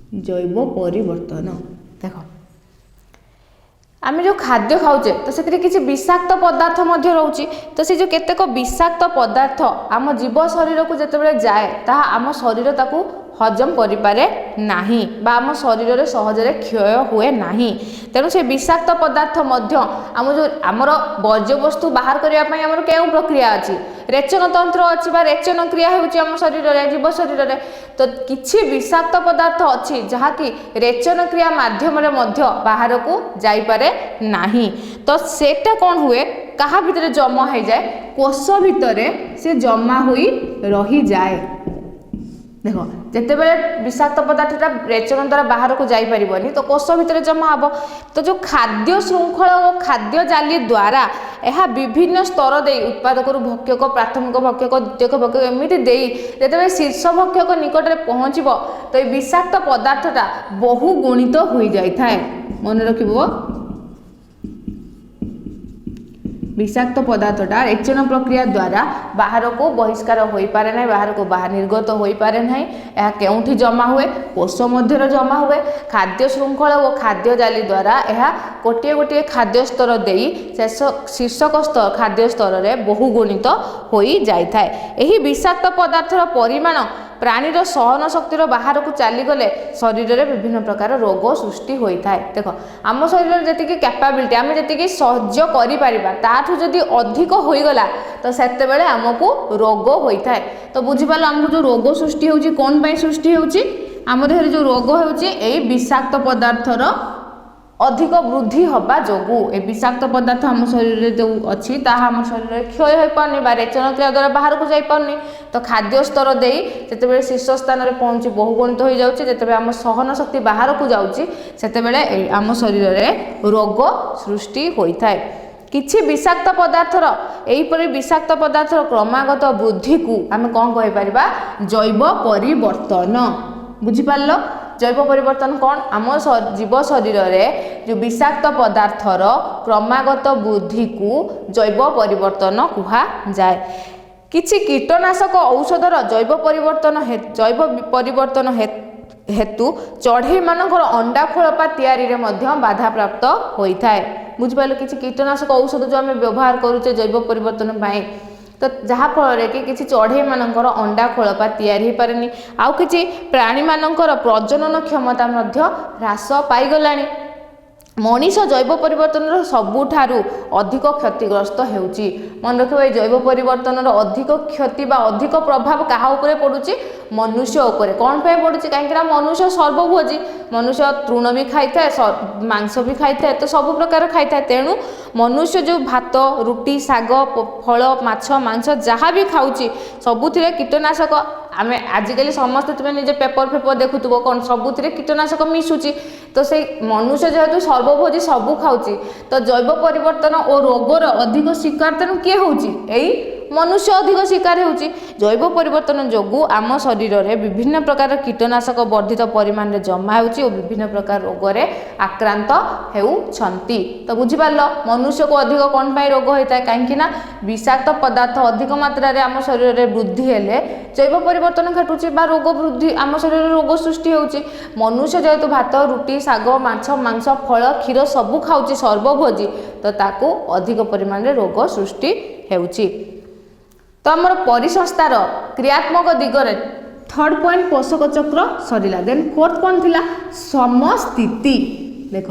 जैव परिवर्तन। देख आम जो खाद्य खाऊे तो से किसी विषाक्त पदार्थ रोचे तो से जो केतेक विषाक्त पदार्थ आम जीव शरीर को जिते जाए ताहा आम शरीर ताकू हजम करें ना आम शरीर सहजरे क्षय हुए ना। तेणु से विषाक्त पदार्थ आम जो आमर वर्ज्यवस्तु बाहर करने आमर क्यों प्रक्रिया अच्छी रेचन तंत्र अच्छी रेचन क्रिया होम शरीर जीव शरीर में तो किसी विषाक्त पदार्थ अच्छी जहाँकि रेचन क्रिया मध्यम बाहर को जापे ना। तो सेटा कौन हुए कहा भितर जमा हो जाए कोष भितर से जमा हो रही जाए। देख जिते बड़े विषाक्त पदार्थटा रेचन द्वारा बाहर को जापरनी तो कोष भितर जमा हम तो जो खाद्य श्रृंखला और खाद्य जाली द्वारा यह विभिन्न स्तर दे उत्पादक भक्षक प्राथमिक भक्षक द्वितीयक भक्षक एमती जिते शीर्ष भक्षक निकट में पहुँचब तो ये विषाक्त पदार्थटा बहुगुणित हो जाए। मन रख विषाक्त पदार्थटा रेचन प्रक्रिया द्वारा बाहर को बहिष्कार हो पारे ना बाहर को बाहर निर्गत हो पारे ना यह क्योंठी जमा हुए कोष मध्य जमा हुए खाद्य श्रृंखला और खाद्य जाली द्वारा यह गोटे गोटे खाद्य स्तर दे शीर्षक स्तर खाद्य स्तर में बहुगुणित हो जाए। यही विषाक्त पदार्थर परिमाण प्राणीर सहन शक्तिर बाहर को चलीगले शरीर में विभिन्न प्रकार रोग सृष्टि होता है। देख आम शरीर जी कैपेबिलिटी आम जी सहज कर जदि अधिक होगला तो सेतेबेले आमको रोग होता है। तो बुझीपाल आमको जो रोग सृष्टि होची कौन पाई सृष्टि होची आम देहरे जो रोग होची एई विषाक्त पदार्थर अधिक वृद्धि हवा जोगु ए विषाक्त पदार्थ आम शरीर में जो अच्छी ताहा आम शरीर में क्षय हो पारनी रेचन क्रिया द्वारा बाहर को जाई पारनी तो खाद्य स्तर दे जिते शीर्ष स्थान में पहुँची बहुगुणित हो जाऊँगी जिते आम सहन शक्ति बाहर को जाऊँगी सेतेबेले आम शरीर में रोग सृष्टि होता है। किछि विषाक्त पदार्थर यहीपरि विषाक्त पदार्थर क्रमागत वृद्धि को आम कौन कह जैव परिवर्तन। बुझिपार जैव परिवर्तन कौन आम जीव शरीर में जो विषाक्त पदार्थर क्रमागत वृद्धि को जैव परिवर्तन कहा जाए। किछि कीटनाशक औषधर जैव परिवर्तन हेतु चढ़ई मानकर अंडा खोलपा तैयारी में बाधा प्राप्त होता है। बुझिपारे किसी कीटनाशक औषध जो आम व्यवहार करुचे जैव परिवर्तन पाई तो जहाँफल कि किसी चढ़ई मानकर अंडा खोलपा तैयारी हो पारे आउ किसी प्राणी मानकर प्रजनन क्षमता ह्रास पाईगलानी। मनीष जैव परिवर्तन सबुठारु अधिक क्षतिग्रस्त होउची। मन रखिबा ए जैव परिवर्तन अधिक क्षति बा अधिक प्रभाव कहा उपरे पड़ुची मनुष्य उपरे कौन पे पड़ुची कहीं मनुष्य सर्वभोजी मनुष्य तृण भी खाई थाए मांस भी खाई थाए तो सब प्रकार खाई थाए तेणु मनुष्य जो भात रुटी साग फल माछ मांस जहाँ भी खाऊची सबुथिरे कीटनाशक आम आजिकल समस्त तुम्हें निजे पेपर फेपर देखुव कौन सबुथिरे कीटनाशक मिशुची तो से मनुष्य जेहेतु सर्वभोजी सबू खाऊची तो जैव परिवर्तन और रोगर अधिक शिकार तेणु किए होची एई मनुष्य अधिक शिकार होची। जैव परिवर्तन जोगु आम शरीर में विभिन्न प्रकार कीटनाशक वर्धित परिमाण में जमा होची और विभिन्न प्रकार रोगरे आक्रांत होउछंती। तो बुझिपार मनुष्य को अधिक कौन पाई रोग होता है कहीं विषाक्त पदार्थ अधिक मात्रा रे आम शरीर में वृद्धि हेले जैव परिवर्तन घटुची बा रोग वृद्धि आम शरीर में रोग सृष्टि होची। मनुष्य जेहेतु भात रुटी साग माछ मांस फल क्षीर सबू खाऊची सर्वभोजी तो ताकू अधिक परिमाण में रोग सृष्टि होउची। तो आमर परिसंस्थार क्रियात्मक दिगरे थर्ड पॉइंट पोषक चक्र सरीला देन फोर्थ कौन थिला समस्थिति। देख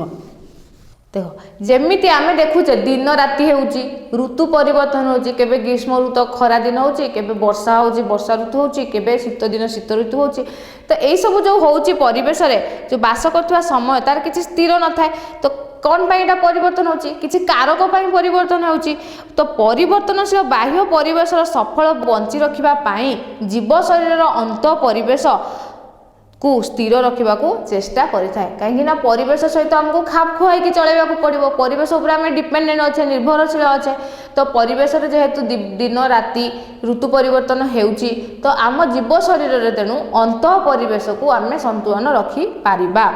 देख जेमिति आमे देखुचे दिन राति होउची ऋतु परिवर्तन होउची केबे ग्रीष्म ऋतु खरा दिन होउची केबे वर्षा होउची वर्षा ऋतु होउची केबे शीत दिन शीत ऋतु होउची तो एई सब जो होउची परिवेश रे जो बास करथवा समय तार किछि स्थिर न थाए तो कौन पाई परिवर्तन होची किछि कारक पाई परिवर्तन होची। तो परिवर्तनशील बाह्य परिवेश सफल बंची रखिबा पाई जीव शरीर अंत परिवेश को स्थिर रखा चेष्टा करें कहीं परिवेश सहित आमको खाप खुआई चलैया पड़ो परिवेश उपर आम डिपेंडेंट अच्छे निर्भरशील अच्छे तो परिवेश जेहेतु दिन राति ऋतु परिवर्तन होउची तो आम जीव शरीर तेणु अंत परिवेश को आम संतुलन रखी पारिबा।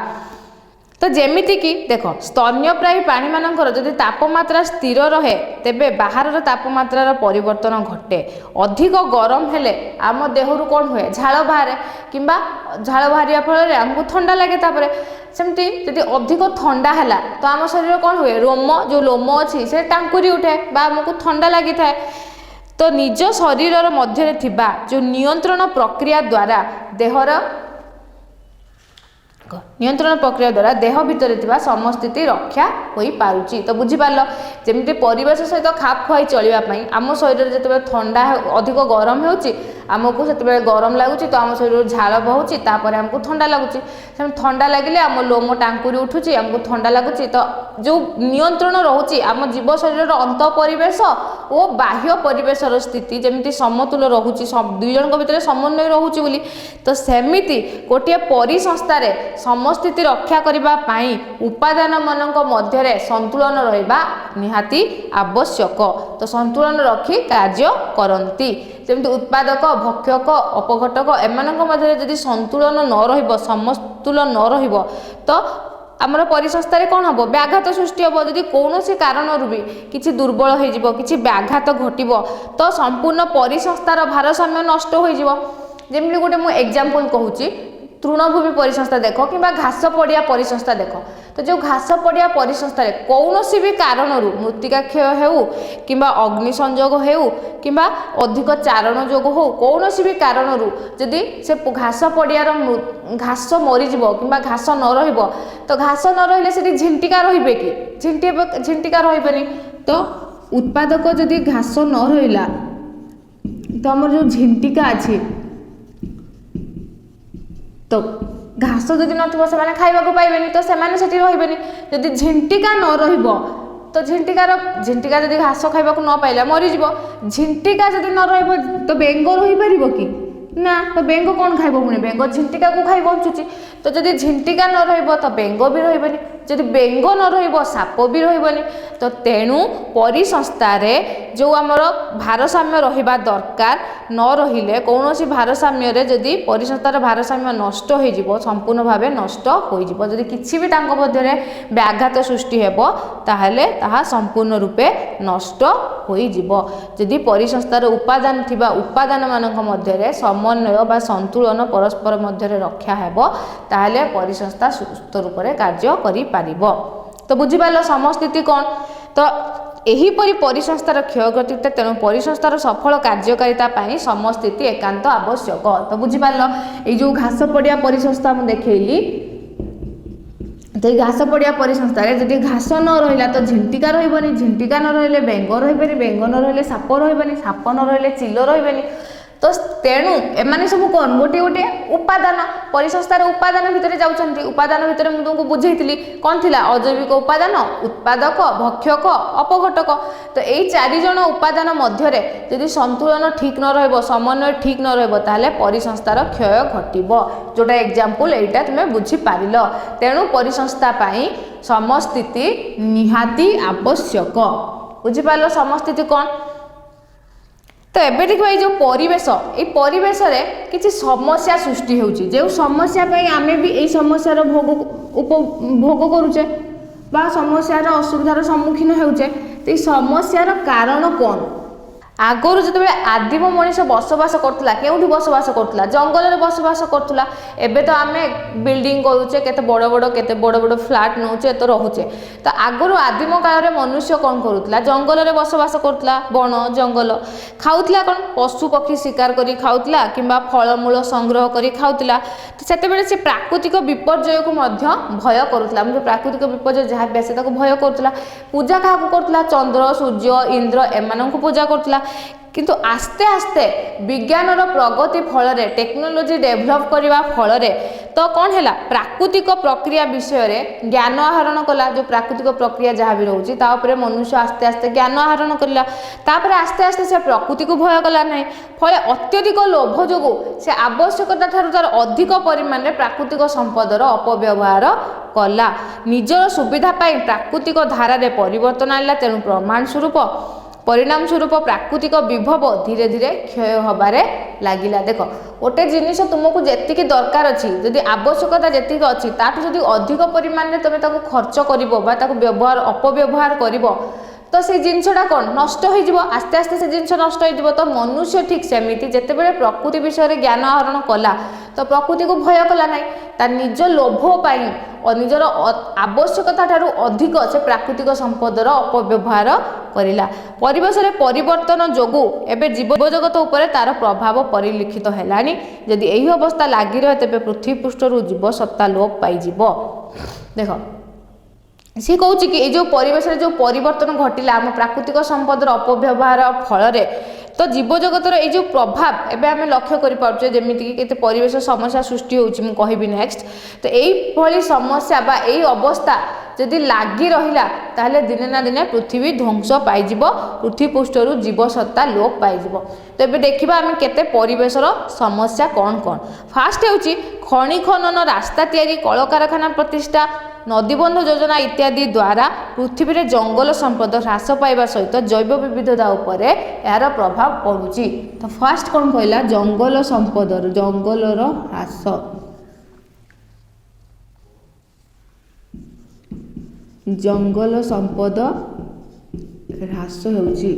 तो जेमिति कि देख स्तन्यप्रायी प्राणी मानकर जदि तापमात्रा स्थिर रहे तेबे बाहर तापमात्रार परिवर्तन घटे। अधिक गरम हेले आम देहरु कौन हुए झाड़ बाहर किंबा झाड़ बाहरिया फल आमको ठंडा लगे। तापर सेमती जदि अधिक ठंडा है तो आम शरीर कौन हुए रोम जो लोम अच्छी से टांकुरी उठे बा आमको ठंडा लगी था। तो निज शरीर मध्य जो नियंत्रण प्रक्रिया द्वारा देहर नियंत्रण प्रक्रिया द्वारा देह भितर समस्थिति रक्षा हो पारुची। तो बुझीपार जमी परिवेश सहित खाप खुआई चलने आम शरीर जिते ठंडा अधिक गरम होमको से गरम लगुच तो आम शरीर झाड़ बहुची आमको ठंडा लगुच ठंडा लगे आम लोम टांकुरी उठुची आमको ठंडा लगुच। तो जो नियंत्रण रोचे आम जीव शरीर अंत परिवेश और बाह्य परिवेश स्थिति जमी समतुल रोचे दुई जन भितर समन्वय रोचे बोली। तो सेमिति गोटे परिसंस्थार समस्थिति रक्षा करने उपादान मानक मध्य संतुलन रहिबा निहाती आवश्यक। तो संतुलन रखी कार्य करती जमी उत्पादक भक्षक अपघटक एमानक मध्य यदि संतुलन न रहिबो समतुलन न रहिबो तो आमर परिसंस्थार कौन हम व्याघात सृष्टि हम। जदि कौन सी कारण भी किसी दुर्बल हो कि व्याघात घटब तो संपूर्ण परिसंस्थार भारसाम्य नष्ट होमि। गोटे मुझे एग्जांपल कहूँ तृणभूमि परिसंस्था देख कि घास पड़िया परिसंस्था देख। तो जो घास पड़िया परिसंस्था कौन सी भी कारण मृत्तिका क्षय हो कि अग्नि संजोग हो कि अधिक चारण जोग हो कौन सी भी कारण जदि से घास पड़ियार घास मरीज कि घास न रहिबो तो घास न रहिले से झिंटिका रहिबे कि झिंटिका रहिबेनी। तो उत्पादक जदि घास न रहिला तो हमर जो झिंटिका अछि तो घास जदि नथिबो से खाइबा को पाइबेनी तो सेमाने सेठी रहिबेनी। जदि झिंटिका न रहिबो तो झिंटिका जदि घास खाइबा को न पाइला मरीजिबो। झिंटिका जदि न रहिबो तो बेंग रहि परिबो कि ना। तो बेंग कौन खाइबो पुणी बेंग झिंटिका को खाइ बंचुची। तो जदि झिंटिका न रहिबो तो बेंग भी रहिबेनी जदि बेंग न रहिबो साप भी रहिबोनी। तो तेणु परिसंस्थार जो आमर भारसाम्य रहिबा दरकार न रहिले कौन सी भारसाम्य रे जदि परिसंस्थार भारसाम्य नष्ट हो जिवो संपूर्ण भाव नष्ट हो जिवो। जदि किछि भी तांको मध्य रे व्याघात सृष्टि हेबो ताहले ताहा संपूर्ण रूपे नष्ट हो जिवो। जदि परिसंस्थार उपादान थिबा उपादान मानक मध्य रे समन्वय बा संतुलन परस्पर मध्य रे रक्षा हेबो ताहले परिसंस्था सुस्थ रूप रे कार्य करि पारिबो। तो बुझिपाल समस्थिति कौन। तो एहीपरि परिसंस्थार क्षयगतिता तेणु परिसंस्थार सफल कार्यकारिता पाई समस्थिति एकांत आवश्यक। तो बुझिपाल ये जो घास पड़िया परिसंस्था मुझे देखली तो घास पड़िया परिसंस्थार जदि घास न रहिला तो झिंटिका रहिबनी झिंटिका न रहिले बेंग रहिबनी बेंग न रहिले साप रहिबनी साप न रहिले चिल रहिबनी। तो तेणु एमाने सब कौन गोटे गोटे उपादान परिसंस्थार उपादान भितर जाउछंती। उपादान भितर मु तुमको बुझेइतिली कौन थिला अजैविक उपादान उत्पादक भक्षक अपघटक। तो यही चारि जण उपादान मध्य यदि संतुलन ठीक न रहइबो समन्वय ठीक न रहइबो ताहले परिसंस्थार क्षय घटिबो। जोटा एग्जांपल एटा तुमे बुझी पारिलो। तेणु परिसंस्था पाई समस्थिति निहाती आवश्यक। बुझी पारिलो समस्थिति कौन। तो एबे देखिए जो परिवेश ये परिवेश रे किसी समस्या सृष्टि होउची जो समस्या पे आमे भी यही समस्यार उपभोग करुचे बा समस्यार असुविधार सम्मुखीन होउचे। तो समस्यार कारण कौन। आगुरी जो आदिम मनीष बसवास करुला केउठी बसवास करुला जंगल में बसवास करुला। एबे तो आमे बिल्डिंग करूचे केते बड़ बड़ फ्लैट नौचे तो रोचे। तो आगुरी आदिम काल में मनुष्य कौन करुला जंगल में बसवास करुला बण जंगल खाऊला कौन पशु पक्षी शिकार करी खाऊला किंबा फलमूल संग्रह करी खाऊला। तो सेतेबेले से प्राकृतिक विपर्यय को मध्य भय करुला जो प्राकृतिक विपर्यय जहाँ भी आसे ताको भय करुला। पूजा क्या करुला चंद्र सूर्य इंद्र एमानंकु पूजा करुला। किंतु आस्ते आस्ते विज्ञानर प्रगति फल टेक्नोलोजी डेभलप करने फल तो कौन है प्राकृतिक प्रक्रिया विषय रे ज्ञान आहरण कला। जो प्राकृतिक प्रक्रिया जहाँ भी रोचे तापर मनुष्य आस्ते आस्ते ज्ञान आहरण कला। तापर आस्ते आस्ते से प्रकृति को भय कला नहीं फल अत्यधिक लोभ जो से आवश्यकता ठारू तार अधिक परिमाण में प्राकृतिक संपदर अपव्यवहार कला। निजर सुविधा पाई प्राकृतिक धारा परिवर्तन आला। तेणु प्रमाण स्वरूप परिणाम स्वरूप प्राकृतिक विभव धीरे धीरे क्षय होबारे लागिला। देख गोटे जिनिस तुमको जेतिकी दरकार अच्छी जदि आवश्यकता जेतिकी अच्छी ताठू जदि अधिक परिमाण में तुम खर्च कर व्यवहार अपव्यवहार कर तो से जिनसटा कौन नष्ट हो आस्ते आस्ते से जिनस नष्ट हो। तो मनुष्य ठीक सेमिति जेतेबेले प्रकृति विषय ज्ञान आहरण कला तो प्रकृति को भय कला ना ता निज लोभ पाई और निजर आवश्यकता ठारू अधिक से प्राकृतिक संपदर अपव्यवहार करिला। परिवेश रे परिवर्तन जोगु एबे जीव जगत उपरे तार प्रभाव परिलक्षित हेलानी। जदि एही अवस्था लागि रहे तेबे पृथ्वी पृष्ठरु जीव सत्ता लोप पाई जीव। देख सी कौच कि जो परिवेश जो परिवर्तन घटिला आम प्राकृतिक संपदर अपव्यवहार फल तो जीव जगतर ये प्रभाव एवं आम लक्ष्य कर जमीक परिवेश समस्या सृष्टि होगी कहबी नेक्स्ट। तो यही समस्या बा यही अवस्था जदि लगी रहा ताहले दिने ना दिने पृथ्वी ध्वंस पाइज पृथ्वी पृष्ठरु जीव सत्ता लोप पाइज। तो ये देखा आम केते परिवेशर समस्या कौन कौन। फास्ट होची खनि खनन रास्ता तैयारी कल कारखाना प्रतिष्ठा नदीबंध योजना इत्यादि द्वारा पृथ्वी रे जंगल संपद ह्रास पाइबा सहित जैव विविधता उपरे यार प्रभाव पड़ुची। तो फास्ट कौन कहला जंगल संपदर जंगलर ह्रास जंगल संपद ह्रास होउची।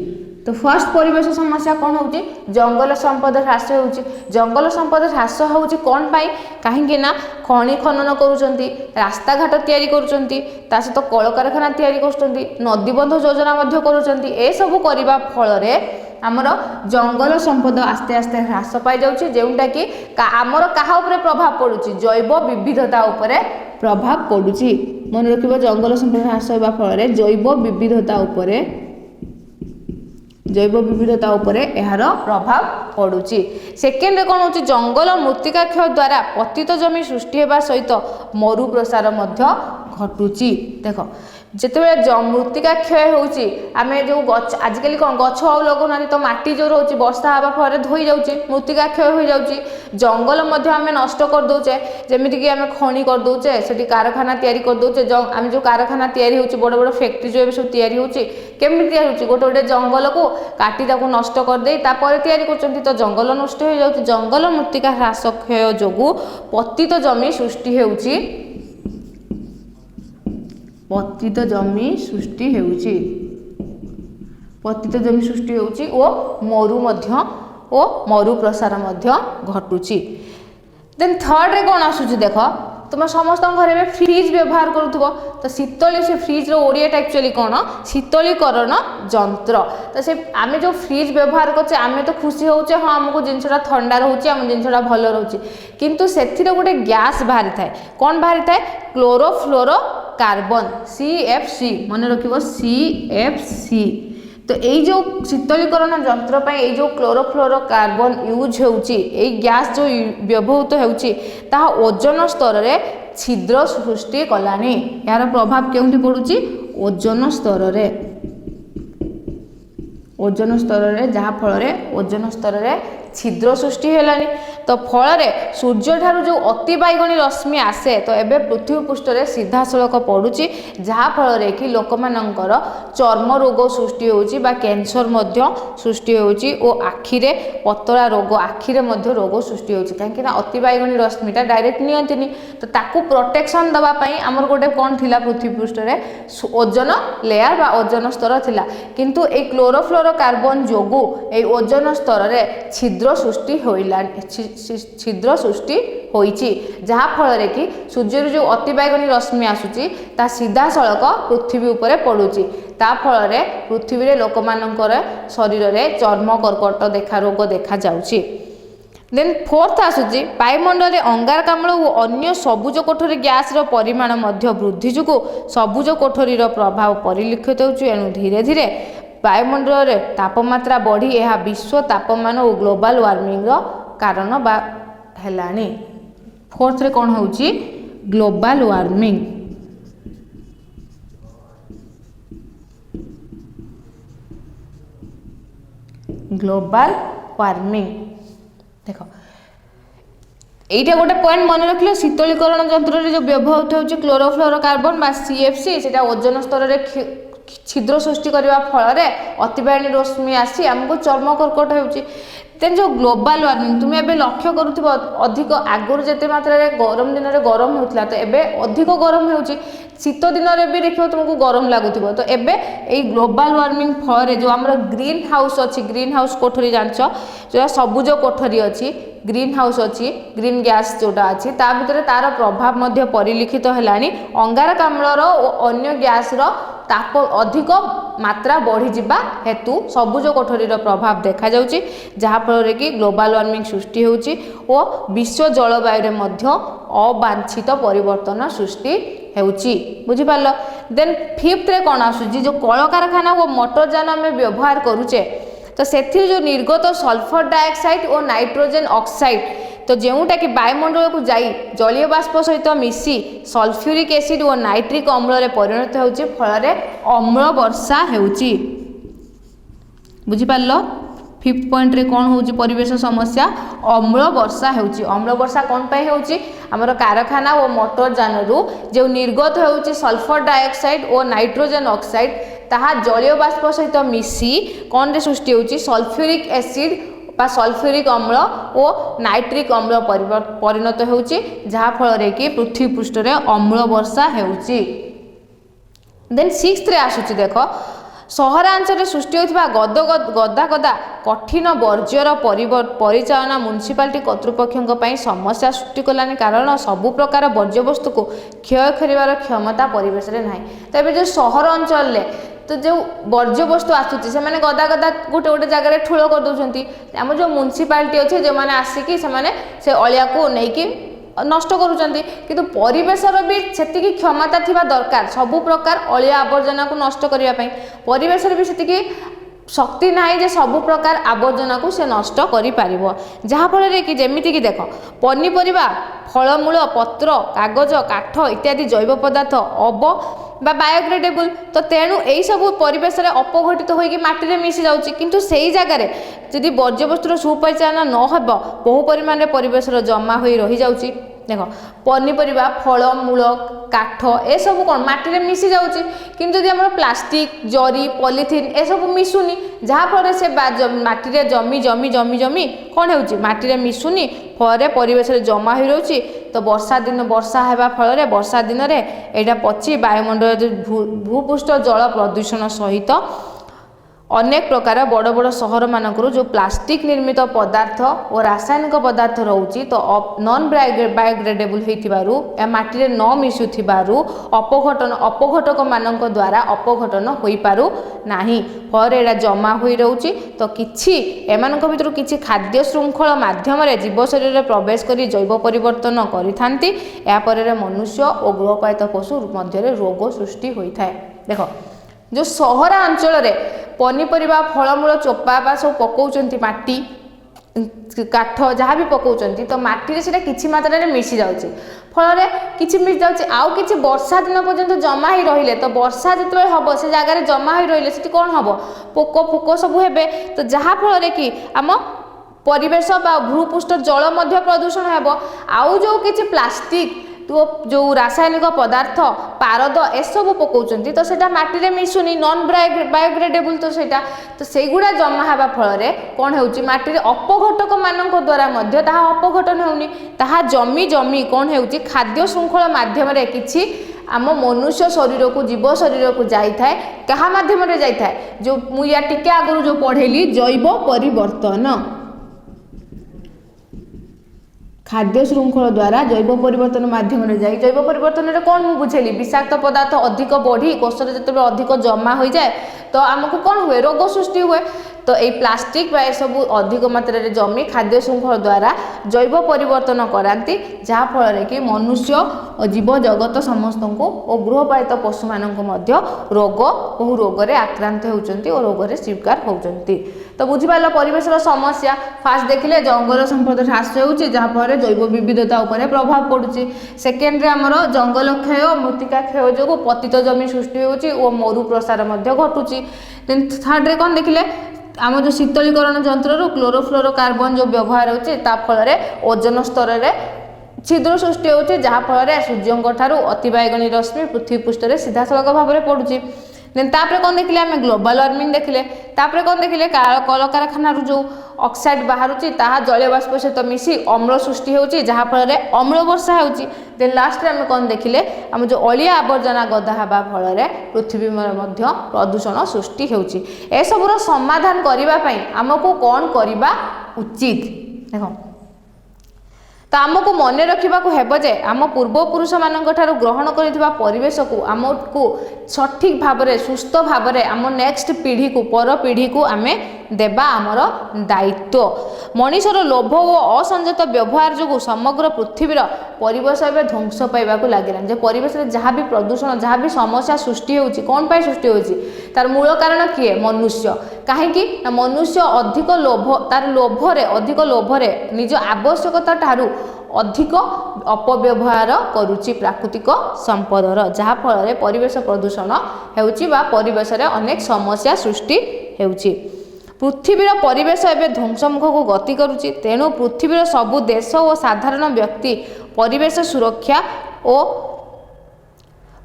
तो फर्स्ट परिवेश समस्या कौन होउची जंगल संपद ह्रास होउची। जंगल संपद ह्रास होउची कौन पाई कहीं ना खनि खनन करूचंती रास्ता घाट तैयारी करूचंती ता सहित कल कारखाना तैयारी करूचंती नदीबंध योजना मध्य करूचंती ए सब करबा फल रे आमर जंगल संपद आस्ते आस्ते ह्रास पाई जाउची जेउटा कि आमर काहा उपरे प्रभाव पड़ुची जैव विविधता उपरे प्रभाव पड़ुची। मन रखिबो जंगल संपद ह्रास होबा फल रे जैव विविधता उपरे यार प्रभाव पड़ुची। सेकेंड रे कौन होची जंगल मृत्तिका क्षय द्वारा पतित जमी सृष्टि होगा सहित मरु प्रसार मध्य घटुची। देख जितेबाला मृत्तिका क्षय होची आमे जो गछ आजिकल कौन गछ आउ लगौना तो माटी जो रोचे वर्षा हवा फल धोई जाऊँचे मृत्तिका क्षय हो जाऊँची। जंगल मध्य आम नष्ट कर दौचे जमीक आम खनि कर दौचे से कारखाना तैयारी कर दौचे आम जो कारखाना तैयारी होची बड़ बड़ फैक्ट्री जो सब तैयारी होची केमी तैयारी होची गोटे गोटे जंगल को काटी ताको नष्ट कर दे तापर तैयारी करचंती तो जंगल नष्ट हो जाउची। जंगल मृत्तिका ह्रास क्षय जोगु पतित जमी सृष्टि होउची पतित जमी सृष्टि होउची पतित जमी सृष्टि होउची ओ मरु प्रसार मध्य घटुची। देन थर्ड रे कौन आसुची देख तुम समस्त घर में फ्रिज व्यवहार करूथबो तो शीतली से फ्रिज रो ओडियाटा एक्चुअली कौन शीतलीकरण जंत्र। तो से आमे जो फ्रिज व्यवहार करछे आमे तो खुशी होचे हाँ हमको जिनसटा ठंडा रहउची आम जिनसटा भल रहउची किंतु सेथिरे गोटे गैस बाहरी थाए कौन बाहरी थाए क्लोरोफ्लोरो कार्बन CFC मन रखिबो CFC। तो यही जो शीतलीकरण जंत्र पर यही जो क्लोरोफ्लोरो कार्बन यूज होउची यही गैस जो व्यवहृत होउची ताहा ओजन स्तर रे छिद्र सृष्टि कलानी। यार प्रभाव केउंठी पडुची ओजन स्तर रे जहाँ फल रे ओजन स्तर रे छिद्र सृष्टि हेलानी। तो फल रे सूर्य ठारू जो अति बाइगणी रश्मि आसे तो एबे पृथ्वी पृष्ठ रे सीधा सड़क पड़ुची जहाँ फल रे कि लोक मानकर चर्म रोग सृष्टि होउची बा कैंसर मध्य सृष्टि होउची ओ आखि रे पतला रोग आखि रे मध्य रोग सृष्टि होउची काहेकि ना अति बाइगणी रश्मिटा डायरेक्ट नियंतिनी तो ताकू प्रोटेक्शन दबा पई हमर गोटे कोन थिला पृथ्वी पृष्ठ रे ओजन लेयर बा ओजन स्तर थिला किंतु ए क्लोरोफ्लोरो कार्बन जोगु ए ओजन स्तर रे छिद्र सृष्टि होइला छिद्र सृष्टि होइची जहाँ फल रे कि सूर्य जो अति बाइगणी रश्मि आसुची ता सीधा सड़क पृथ्वी उपरे पड़ुची ता फल रे पृथ्वी रे लोक मानकर शरीर रे चर्म कर्कट देखा रोग देखा जाउची। देन फोर्थ आसुची वायुमंडल अंगारकाम्ल और अन्य सबुज कोठरी गैस रो परिमाण मध्य वृद्धि जोगु सबुज कोठरी रो प्रभाव परिलक्षित होउची एनु धीरे धीरे वायुमंडल रे तापमात्रा बढ़ी यह विश्व तापमान और ग्लोबल वार्मिंग रो कारण बा हेलानी। फोर्थ रे कौन होउची ग्लोबल वार्मिंग। ग्लोबल वार्मिंग देखो এইটা গোটে পয়েন্ট মনে রাখলে শীতলীকরণ যন্ত্রে যে ব্যবহৃত হচ্ছে ক্লোরোফ্লোরোকার্বন বা CFC সেটা ওজোন স্তরের छिद्र सृष्टि करने फल अतिबाहिनी रश्मि आसी आमको चर्म कर्कट होउची। देन जो ग्लोबल वार्मिंग तुम्हें एबे लक्ष्य करुथिबो अधिक आगुर जेते मात्रा रे गरम दिन रे गरम होउतला तो एबे अधिक गरम होउची। शीत दिन रे भी देखियो तुमको गरम लागुथिबो तो एबे ए ग्लोबल वार्मिंग फल जो हमर ग्रीन हाउस अछि ग्रीन हाउस कोठरी जानचो जो सबुज कोठरी अछि ग्रीन हाउस अछि ग्रीन गैस जोटा अछि ता भितर तार प्रभाव मध्य परिलिखित हेलानी अंगारकाम्ल रो अन्य गैस रो ताप अधिक मात्रा बढ़ी जिबा हेतु सबुज कोठरी रो प्रभाव देखा जाउची जहा फल कि ग्लोबल वार्मिंग सृष्टि होउची और विश्व जलवायु रे मध्य अवांछित परिवर्तन सृष्टि हेउची बुझी पारलो। देन फिफ्थ रे कोन आसुची जो कलकारखाना और मोटर यान आम व्यवहार करूचे तो से जो निर्गत सल्फर डाइऑक्साइड और नाइट्रोजन ऑक्साइड तो जोटा कि वायुमंडल को जाई जलीय बाष्प सहित मिसी सल्फ्यूरिक एसिड और नाइट्रिक अम्ल रे परिणत होउची फल अम्ल वर्षा हेउची बुझी पारलो। फिफ्थ पॉइंट रे कौन होउची परिवेश समस्या अम्ल वर्षा हेउची। अम्ल वर्षा कौन पाई हेउची हमर कारखाना और मोटर यान रु जो निर्गत हेउची सल्फर डाइऑक्साइड और नाइट्रोजन ऑक्साइड ताहा जलीय बाष्प सहित मिसी कौन रे सृष्टि होउची सल्फ्यूरिक एसिड बा सल्फ्यूरिक अम्ल और नाइट्रिक अम्ल परिणत होउची जहा फल रे कि पृथ्वी पृष्ठ रे अम्ल वर्षा हेउची। देन सिक्स्थ रे आसुची देखो सहरांचल सृष्टि होता गदा गदा कठिन वर्ज्यर परिचालना म्युनिसिपालिटी कर्तृपक्ष समस्या सृष्टि कलानी कारण सबु प्रकार वर्ज्यवस्तु को क्षय कर क्षमता परिवेश रे नाही। तो जो सहर अंचल तो जो वर्ज्यवस्तु आसूची से गदा गदा गोटे गोटे जगह ठूल कर दौरान आम जो म्युनिसिपालिटी अच्छे जो मैंने आसिकी से अलिया को लेकिन नष्ट करुँच किंतु परिवेशर भी सेतिकी क्षमता थिबा दरकार सबु प्रकार अलिया आवर्जना को नष्ट करने परिवेश भी सेतिकी शक्ति नाही जे सबु प्रकार आवर्जना को से नष्ट करि पारिबो जहा फल कि जेमिति कि देख पनीपरिबा फलमूल पत्र कागज काठ इत्यादि जैव पदार्थ बा बायोग्रेडेबल तो तेणु यही सब परिवेश में अपघटित होगी माटी मिसी जाऊँगी किंतु सेही जगार जदि वर्ज्यवस्तुर सुपरिचालना न हो बहु परिमाण में परिवेश जमा हो रही जाऊँगी देख पनीपरिबा फलमूल काठ ए सब कौन माटी मिसी जाऊँगी किंतु जदि आम प्लास्टिक जरी पॉलीथिन ए सब मिसुनी जहाँफल से माटी जमी जमी जमी जमी कौन हो माटी मिसुनी फल परिवेश जमा हो रही तो वर्षा दिन वर्षा होगा फल वर्षा दिन में यहाँ पची वायुमंडल भूपृष्ठ जल प्रदूषण सहित अनेक प्रकार बड़ बड़ सहर मानकरू जो प्लास्टिक निर्मित पदार्थ और रासायनिक पदार्थ रोचे तो नॉन बायोग्रेडेबल होइथिबारु या माटी न मिसुथिबारु अपघटक मानक द्वारा अपघटन होई पारु नाही फल एडा जमा होई रहउची तो किछि एमानक भितर किछि खाद्य श्रृंखल माध्यम रे जीव शरीर रे प्रवेश करी जैव परिवर्तन करिथांती या परे मनुष्य और गृहपालित पशु मध्य रे रोग सृष्टि होइथाय। देखो जो सहरा अंचल रे पनीपरिबा फलमूल चोपा बा सब पकाउचंती माटी काठ जहाँ भी पकाउचंती तो माटी रे सेटा किछि मात्रा रे मिसी जाउची फल रे किछि मिस जाउची आउ किछि वर्षा दिन पर्यंत जमा ही रहिले तो वर्षा जतबे हबो से जगह रे जमा ही रहिले सेठी कोन हबो पोको फुको सब हेबे तो जहाँ फल रे कि आम परिवेश बा भूपृष्ठ जल मध्य प्रदूषण हेबो आउ जो किछि प्लास्टिक तो जो रासायनिक पदार्थ पारद एसबू पकाउचंती तो सेटा माटी रे मिसुनी नॉन बायोग्रेडेबल तो सेटा तो सेगुड़ा जमा हेबा फल कौन होउची माटी रे अपघटक मानक द्वारा मध्य ताहा अपघटन होउनी ताहा जमी जमी कौन होउची खाद्य श्रृंखल माध्यम रे किछि आम मनुष्य शरीर को जीव शरीर को जाइए क्या माध्यम रे जाइए जो मुझे टिके आगु जो पढ़ेली जैव परिवर्तन खाद्य श्रृंखल द्वारा जैव परिवर्तन माध्यम रे जाई जैव परिवर्तन रे कौन मु बुझेली विषाक्त पदार्थ अधिक बढ़ी कोष जो अधिक जमा हो जाए तो आमको कौन हुए रोग सृष्टि हुए तो ये प्लास्टिक बा सब अधिक मात्रा रे जमी खाद्य श्रृंखल द्वारा जैव परिवर्तन कराती जहाँ फल कि मनुष्य और जीव जगत समस्त को और गृहपालित पशु मानक रोग बहु रोग रे आक्रांत होउचंती और रोग रे शिकार होउचंती। तो बुझिपाल परिवेश समस्या फास्ट देखिले जंगल संपद ह्रास होउची जहाँ फल जैव विविधता उपरे प्रभाव पड़ुची। सेकेंड रे हमर जंगल क्षय मृत्तिका क्षय जो पतित जमी सृष्टि होउची और मरु प्रसार मध्य घटुची। देन थर्ड रे कौन देखिले आम जो शीतलीकरण यंत्र क्लोरोफ्लोरोकार्बन जो व्यवहार होची ता फल ओजन स्तर रे छिद्र सृष्टि होची जहाँ फल सूर्यों ठारू अतिबाइगणी रश्मि पृथ्वी पृष्ठ रे सीधा सड़क भाव में पड़ुची। देन तापर कौन देखिले आम ग्लोबल वार्मिंग देखिले तापर कौन देखिले कलकारखाना जो ऑक्साइड बाहर जलीय बाष्प सहित मिसी अम्ल सृष्टि होउची जहाँ फल अम्ल वर्षा होउची देन लास्ट आम कौन देखिले आम जो अलिया आवर्जना गदा हवा फल पृथ्वी मध्य प्रदूषण सृष्टि होउची ए सबुर समाधान करबा पई हमको कौन करबा उचित देखो तो आमको मन रखा हेब जे आम पूर्वपुरुष मान ग्रहण कर परिवेश को आमको सठिक भाव में सुस्थ भाव में आम नेक्स्ट पीढ़ी को पर पीढ़ी को आम देबा आमर दायित्व मनीषर लोभ और असंजत व्यवहार जो समग्र पृथ्वीर परिवेश एवं ध्वंस पाइबा लगे परिवेश में जहाँ भी प्रदूषण जहाँ भी समस्या सृष्टि होउची कौन पाई सृष्टि होउची तार मूल कारण किए मनुष्य कहीं मनुष्य अधिक लोभ तार लोभरे अधिक लोभरे निज आवश्यकता ठारू अधिक अपव्यवहार करुच्ची प्राकृतिक संपदर जहाँ फल परिवेश प्रदूषण होउची बा परिवेश रे अनेक समस्या सृष्टि होउची पृथ्वीर परिवेश एवं ध्वंसमुख को गति करुच्ची तेणु पृथ्वीर सबु देश और साधारण व्यक्ति परिवेश सुरक्षा और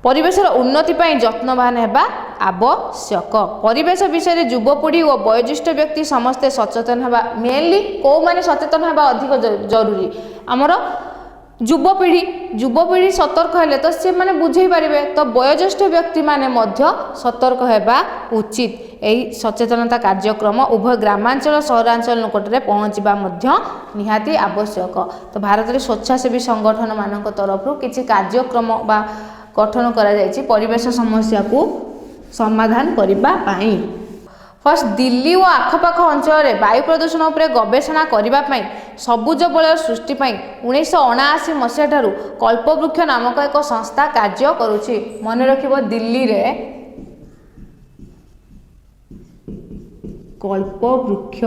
परिवेश उन्नति पर यत्नवान होगा आवश्यक परिवेश विषय युवपीढ़ी और वयोज्येष्ठ व्यक्ति समस्ते सचेतन होगा मेनली कौ माने सचेतन होगा अधिक जरूरी आमर युवपीढ़ी सतर्क हेले तो सी मैंने बुझे पारे तो वयोज्येष्ठ व्यक्ति माने मध्य सतर्क होगा उचित यही सचेतनता कार्यक्रम उभय ग्रामांचल सहरांचल निकटने पहुँचवा निहाती आवश्यक तो भारत में स्वेच्छासेवी संगठन मान तरफ किसी कार्यक्रम बा गठन करा जायछि परिवेश समस्या को समाधान करिबा पाई फर्स्ट दिल्ली और आखपाख अंचल वायु प्रदूषण उपर गवेषणा करिबा पाई सबुज बलय सृष्टि पाई 1979 मसीहा ठारू कल्पवृक्ष नामक एक संस्था कार्य करुछि मन रखिबो दिल्ली रे कल्पवृक्ष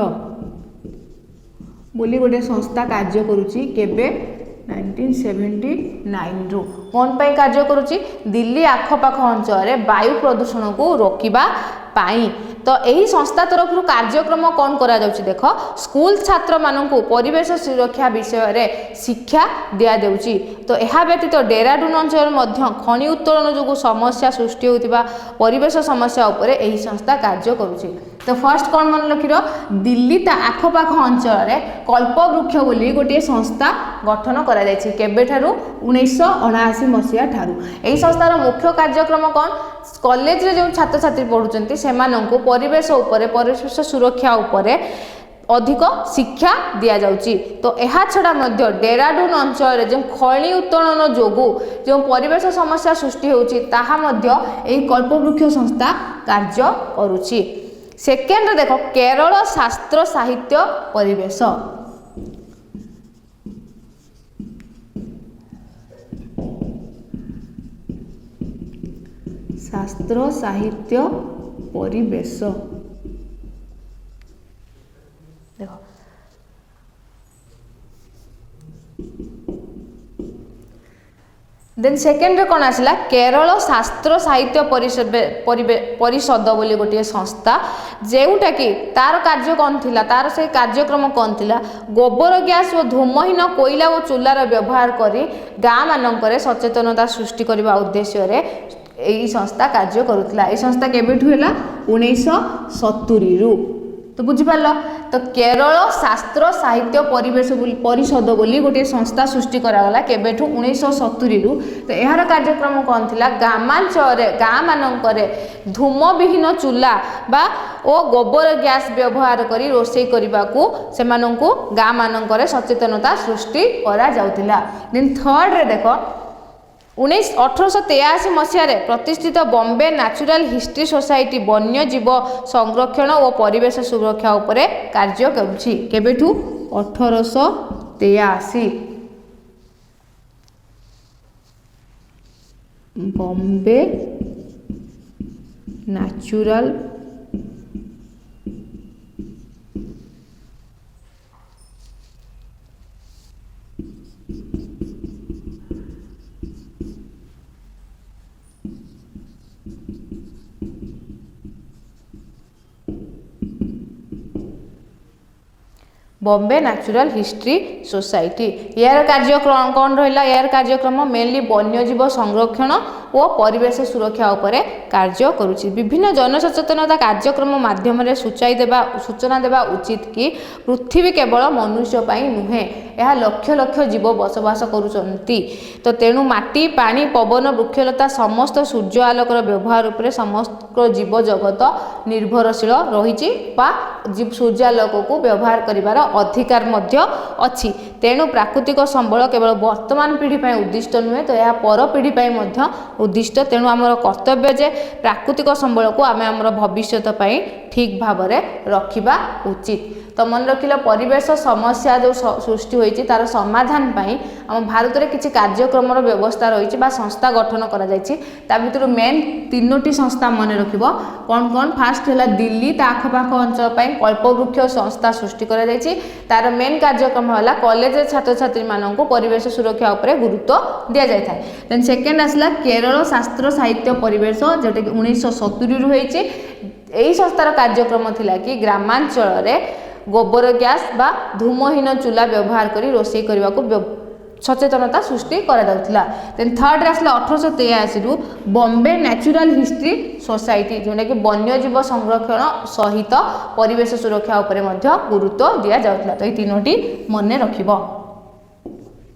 बोली गोटे संस्था कार्य करुछि केबे 1979 रु कौन पाई कार्य करुच्ची दिल्ली आखपाख अंचल वायु प्रदूषण को रोकवा पाई तो यही संस्था तरफ कार्यक्रम कौन करा जाउची देख स्कूल छात्र मानू परिवेश सुरक्षा विषय रे शिक्षा दिया जाउची तो यह व्यतीत डेराडून अंचल खनि उत्तोलन जो समस्या सृष्टि होतिबा परिवेश समस्या उपरे यही संस्था कार्य करुची तो फर्स्ट कौन मन रखिर दिल्ली ता आखपाख अंचल कल्पवृक्ष बोली गोटे संस्था गठन करा जायछि केबे ठारू 1979 मसीहा ठारू यही संस्थार मुख्य कार्यक्रम कौन कॉलेज रे जो छात्र छात्री पढ़ुचंती सेमानंकु परिवेश उपरे परिवेश सुरक्षा उपरे अधिक शिक्षा दिया जाउची तो यह छड़ा मध्य डेराडून अंचल जो खनि उत्तोलन जोगु जो परिवेश समस्या सृष्टि होउची ताहा मध्य एही कल्पवृक्ष संस्था कार्य करुची सेकेंड देखो केरल शास्त्र साहित्य परिवेश शास्त्र साहित्य परिवेश देखो देन सेकेंड रे कौन आसला केरल शास्त्र साहित्य परिषद बोली गोटे संस्था जोटा कि तार कार्य कौन थिला तार से कार्यक्रम कौन थिला गोबर गैस और धूमहीन कोयला और चूलार व्यवहार करी गाँ मानक सचेतनता सृष्टि करने उद्देश्य रे यही संस्था कार्य करुला ये संस्था केबेठु हैला 1970 रु तो बुझिपाल तो केरल शास्त्र साहित्य परिवेश परिषद बोली गोटे संस्था सृष्टि करागला केबेठु 1970 रु तो यार कार्यक्रम कौन थिला ग्रामांचल गाँ मानकरे धूम विहीन चूल्हा बा ओ गोबर गैस व्यवहार करी रोषेई करने को सेमानंकु गाँ मानकरे सचेतनता सृष्टि करा जाउतिला देन थर्ड रे देखो 1883 मसीह प्रतिष्ठित बॉम्बे नेचुरल हिस्ट्री सोसाइटी वन्यजीव संरक्षण और परिवेश सुरक्षा उपरे कार्य करुछि केबेठु 1883 Bombay natural Bombay natural history society. यार कार्यक्रम कौन रहा? यार कार्यक्रम मेनली वन्यजीव संरक्षण और परिवेश सुरक्षा उपरे कार्य करुच्ची। विभिन्न जनसचेतनता कार्यक्रम माध्यम सूचना देवा उचित कि पृथ्वी केवल मनुष्य पाई नुहे, यह लक्ष लक्ष जीव बसवास करुचंती। तो तेणु माटी पानी पवन वृक्षलता समस्त सूर्य आलोकर व्यवहार उपरे समस्त जीव जगत निर्भरशील रही, सूर्यालोक को व्यवहार करिवार अधिकार मध्य अछि। तेणु प्राकृतिक संबल केवल वर्तमान पीढ़ी उद्दिष्ट नुहे, तो यह पर पीढ़ी मध्य उद्दिष्ट। तेणु आमर कर्तव्य जे प्राकृतिक संबल को आम आम भविष्य ठीक भाव में रखा उचित। तो मन रखिल परिवेश समस्या जो सृष्टि होती तार समाधान पाई आम भारत में किसी कार्यक्रम व्यवस्था रही संस्था गठन करा भर मेन 3टी संस्था मन रख कौन कौन? फास्ट है दिल्ली ता आखपाख अंचल कल्पवृक्ष संस्था सृष्टि करा तार मेन कार्यक्रम है कॉलेज छात्र छात्री मानक परिवेश सुरक्षा उपरे गुरुत्व दि जाए। देन सेकेंड आसला केरल शास्त्र साहित्य परिवेश जोटा कि 1970 होती। यही संस्थार कार्यक्रम थिला कि ग्रामांचल गोबर गैस बा धूमहीन चूल्हा व्यवहार करी रोषेई करने को सचेतनता सृष्टि करा जाउथिला। देन थर्ड आसला 1883 बॉम्बे नेचुरल हिस्ट्री सोसाइटी जोटा कि वन्यजीव संरक्षण सहित परिवेश सुरक्षा उपरे मध्य गुरुत्व दिया जाउथिला। तो ये 3टी मन रखिबो।